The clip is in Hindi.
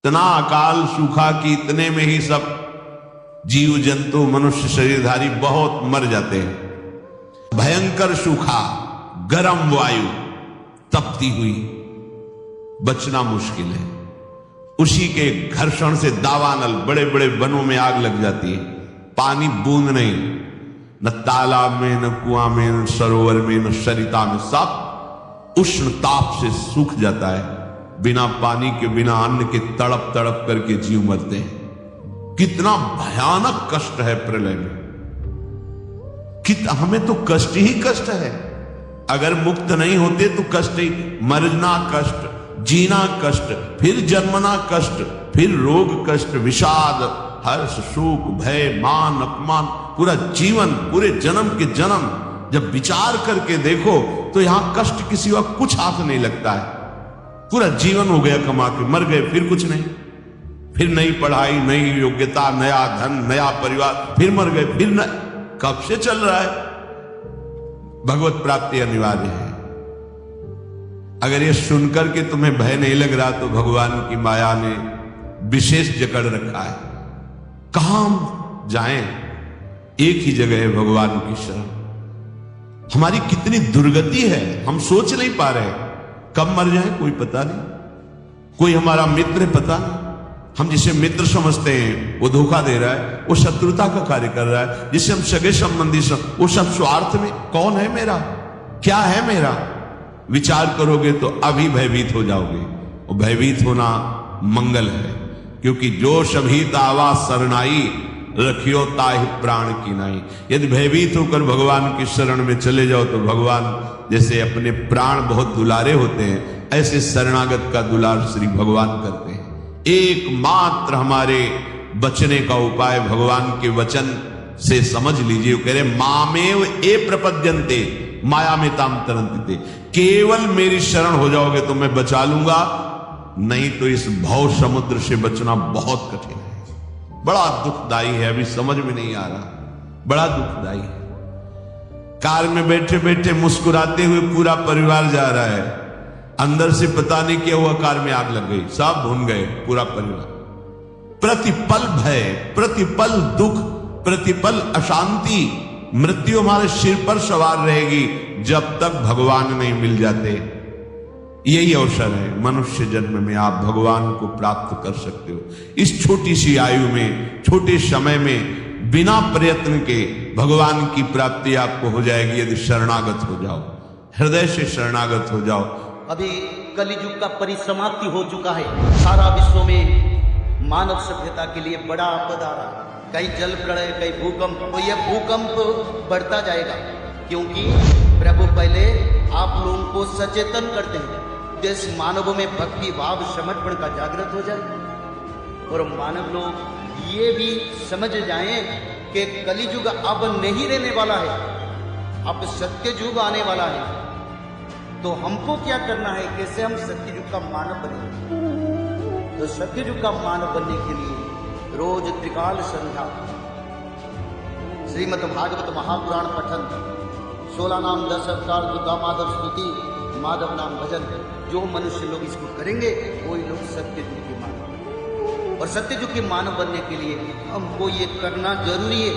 इतना अकाल सूखा कि इतने में ही सब जीव जंतु मनुष्य शरीरधारी बहुत मर जाते हैं। भयंकर सूखा, गर्म वायु तपती हुई, बचना मुश्किल है। उसी के घर्षण से दावानल बड़े बड़े वनों में आग लग जाती है। पानी बूंद नहीं, न तालाब में, न कुआं में, न सरोवर में, न सरिता में, सब उष्ण ताप से सूख जाता है। बिना पानी के, बिना अन्न के तड़प तड़प करके जीव मरते हैं। कितना भयानक कष्ट है प्रलय में। हमें तो कष्ट ही कष्ट है। अगर मुक्त नहीं होते तो कष्ट ही, मरना कष्ट, जीना कष्ट, फिर जन्मना कष्ट, फिर रोग कष्ट, विषाद, हर्ष, शोक, भय, मान, अपमान, पूरा जीवन, पूरे जन्म के जन्म जब विचार करके देखो तो यहां कष्ट किसी वक्त कुछ हाथ नहीं लगता है। पूरा जीवन हो गया कमा के, मर गए, फिर कुछ नहीं, फिर नई पढ़ाई, नई योग्यता, नया धन, नया परिवार, फिर मर गए, फिर न, कब से चल रहा है। भगवत प्राप्ति अनिवार्य है। अगर ये सुनकर के तुम्हें भय नहीं लग रहा तो भगवान की माया ने विशेष जकड़ रखा है। कहां जाएं, एक ही जगह है भगवान की शरण। हमारी कितनी दुर्गति है, हम सोच नहीं पा रहे। कब मर जाए कोई पता नहीं। कोई हमारा मित्र है पता नहीं, हम जिसे मित्र समझते हैं वो धोखा दे रहा है, वो शत्रुता का कार्य कर रहा है। जिसे हम सगे संबंधी वो सब स्वार्थ में। कौन है मेरा, क्या है मेरा? विचार करोगे तो अभी भयभीत हो जाओगे। और भयभीत होना मंगल है, क्योंकि जो सभीत आवा शरणाई, रखियो ताहि प्राण की नाई। यदि भयभीत होकर भगवान की शरण में चले जाओ तो भगवान जैसे अपने प्राण बहुत दुलारे होते हैं, ऐसे शरणागत का दुलार श्री भगवान करते हैं। एकमात्र हमारे बचने का उपाय भगवान के वचन से समझ लीजिए। वो कह रहे मामेव ए प्रपद्यन्ते माया में ताम तरन्ते। केवल मेरी शरण हो जाओगे तो मैं बचा लूंगा, नहीं तो इस भव समुद्र से बचना बहुत कठिन है। बड़ा दुखदाई है, अभी समझ में नहीं आ रहा, बड़ा दुखदाई है। कार में बैठे बैठे मुस्कुराते हुए पूरा परिवार जा रहा है, अंदर से पता नहीं क्या हुआ, कार में आग लग गई, सब भून गए पूरा परिवार। प्रतिपल भय, प्रतिपल दुख, प्रतिपल अशांति, मृत्यु हमारे सिर पर सवार रहेगी जब तक भगवान नहीं मिल जाते। यही अवसर है मनुष्य जन्म में आप भगवान को प्राप्त कर सकते हो। इस छोटी सी आयु में, छोटे समय में, बिना प्रयत्न के भगवान की प्राप्ति आपको हो जाएगी यदि शरणागत हो जाओ, हृदय से शरणागत हो जाओ। अभी कलियुग का परिसमाप्ति हो चुका है। सारा विश्व में मानव सभ्यता के लिए बड़ा आपद आ रहा है। कहीं जल प्रलय, कहीं भूकंप। तो यह भूकंप बढ़ता जाएगा, क्योंकि प्रभु पहले आप लोगों को सचेतन करते हैं। देश मानवों में भक्ति भाव समर्पण का जागृत हो जाए और मानव लोग ये भी समझ जाएं कि कलियुग अब नहीं रहने वाला है, अब सत्ययुग आने वाला है। तो हमको क्या करना है, कैसे हम सत्ययुग का मानव बने? तो सत्ययुग का मानव बनने के लिए रोज त्रिकाल संध्या, श्रीमद् भागवत महापुराण पठन, 16 नाम 10 अवतार, दुर्गा माधव स्तुति, माधव नाम भजन। जो मनुष्य लोग इसको करेंगे वही लोग सत्ययुग के मानव। और सत्ययुग के मानव बनने के लिए हमको ये करना जरूरी है